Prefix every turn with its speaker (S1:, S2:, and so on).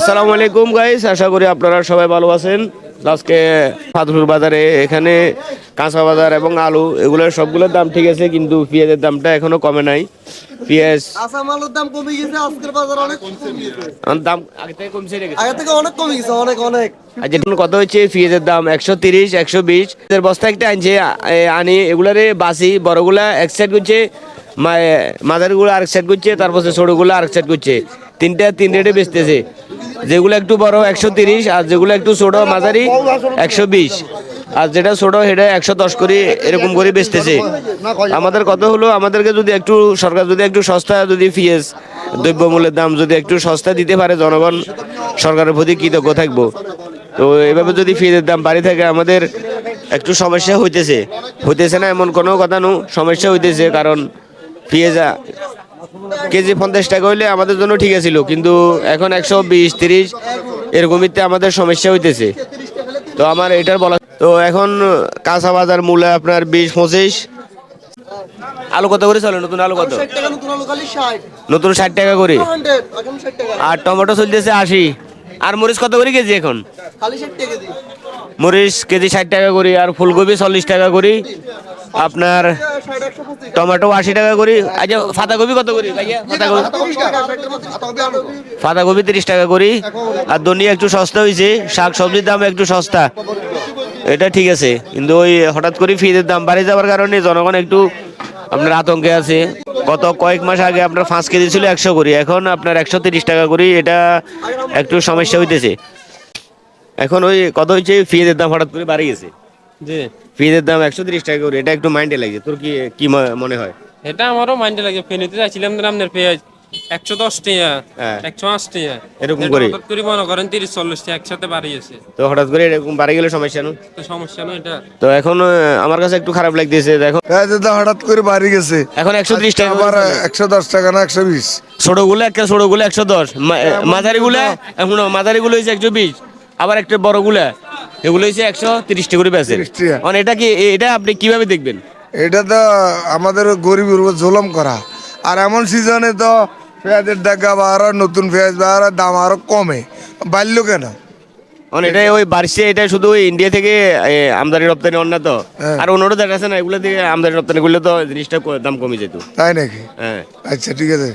S1: আসসালামু আলাইকুম গাইস, আশা করি আপনারা সবাই ভালো আছেন। আজকে ফাতুর বাজারে এখানে কাঁচা বাজার এবং আলু এগুলোর সবগুলোর দাম ঠিক আছে, কিন্তু পেঁয়াজের দামটা এখনো কমে নাই। পেঁয়াজ
S2: কাঁচামালের দাম কমে গেছে, আজকের বাজার অনেক কমে গেছে।
S1: দাম আগে থেকে কমছে রেখেছে,
S2: আগে থেকে অনেক কমে গেছে, অনেক অনেক।
S1: আর যেটা কত হচ্ছে পেঁয়াজের দাম 130 120 এর বস্তা একটা আনছে। আনি এগুলারে বাসি বড়গুলা এক সাইড করছে, মাঝারিগুলো আরেক সাইড করছে, তারপর ছোটগুলো আরেক সাইড করছে। তিন রেটে বেচতেছে। যেগুলো একটু বড় 130, আর যেগুলো একটু ছোট মাঝারি 120, আর যেটা ছোট সেটা 110 করে এরকম করে বেচতেছে। আমাদের কত হলো, আমাদেরকে যদি একটু সরকার যদি একটু সস্তা যদি পেঁয়াজ দ্রব্যমূল্যের দাম যদি একটু সস্তা দিতে পারে, জনগণ সরকারের প্রতি কৃতজ্ঞ থাকবো। তো এভাবে যদি পেঁয়াজের দাম বাড়ি থাকে আমাদের একটু সমস্যা হইতেছে না এমন কোনো কথা নয়, সমস্যা হইতেছে। কারণ পেঁয়াজ কেজি 50 টাকা হইলে আমাদের জন্য ঠিক আছিল, কিন্তু এখন 120 30 এরকমইতে আমাদের সমস্যা হইতেছে। তো আমার এটার বলা, তো এখন কাঁচা বাজার মূল্য আপনার 20 25। আলু কত করে চলে? নতুন আলু কত?
S2: 60 টাকা নতুন আলু, খালি 60।
S1: নতুন 60 টাকা করে,
S2: 100 এখন 60 টাকা,
S1: আর টমেটো চলতেছে 80। আর মরিচ কত করে কেজি এখন?
S2: খালি 60 টাকা কেজি।
S1: মরিচ কেজি 60 টাকা করে, আর ফুলকপি 40 টাকা করে, আপনার
S2: 60 125
S1: টমেটো 80 টাকা করে। আচ্ছা পাতাকপি কত করে ভাইয়া? পাতাকপি 30 টাকা করে। আর ধনিয়া একটু সস্তা হয়েছে, শাক সবজির দাম একটু সস্তা, এটা ঠিক আছে। কিন্তু ওই হঠাৎ করে পেঁয়াজের দাম বাড়ে যাওয়ার কারণে জনগণ একটু আপনার আতঙ্কে আছে। গত কয়েক মাস আগে আপনার 5 কেজি ছিল 100 করে, এখন আপনার 130 টাকা করে, এটা একটু সমস্যা হইতেছে। এখন ওই কত হচ্ছে, পেঁয়াজের দাম হঠাৎ করে বাড়ে গেছে।
S3: জি,
S1: পেঁয়াজের দাম 130 টাকা করে, এটা একটু মাইন্ডে লাগছে। তোর কি কি মনে হয়?
S3: এটা আমারও মাইন্ডে লাগে। ফেনীতে যাচ্ছিলাম তো আপনার পেঁয়াজ 110 টাকা,
S1: হ্যাঁ
S3: 105 টাকা
S1: এরকম
S3: এটা
S1: করে।
S3: হঠাৎ করে মনে করেন 30 40 টাকা একসাথে বাড়িয়েছে।
S1: তো হঠাৎ করে এরকম বাড়ে গেলে সমস্যা না?
S3: তো সমস্যা না এটা।
S1: তো এখন আমার কাছে একটু খারাপ লাগতেছে। দেখো
S4: পেঁয়াজের দাম হঠাৎ করে বাড়ি গেছে,
S1: এখন 130 টাকা
S4: আবার
S1: করে চলে।
S4: 110 টাকা না 120।
S1: ছোটগুলো ছোটগুলো 110, মাঝারিগুলা এখন মাঝারিগুলো হচ্ছে 120, আবার একটা বড়গুলা এগুলো হচ্ছে 130 টাকা করে বেচেন।
S4: 30 টাকা।
S1: মানে এটা কি, এটা আপনি কিভাবে দেখবেন?
S4: এটা তো আমাদের গরিবের উপর জুলুম করা। আর এমন সিজনে তো পেঁয়াজের টাকা বা আরো নতুন পেঁয়াজ বা আরো দাম আরো কমে, বাড়লো কেন?
S1: মানে এটা ওই বাড়ছে, এটা শুধু ওই ইন্ডিয়া থেকে আমদানি রপ্তানি অন্য তো।
S4: হ্যাঁ।
S1: আর অন্যটা দেখা আছে না, এগুলো থেকে আমদানি রপ্তানি করলে তো জিনিসটা দাম কমে যেত।
S4: তাই নাকি?
S1: হ্যাঁ।
S4: আচ্ছা ঠিক আছে।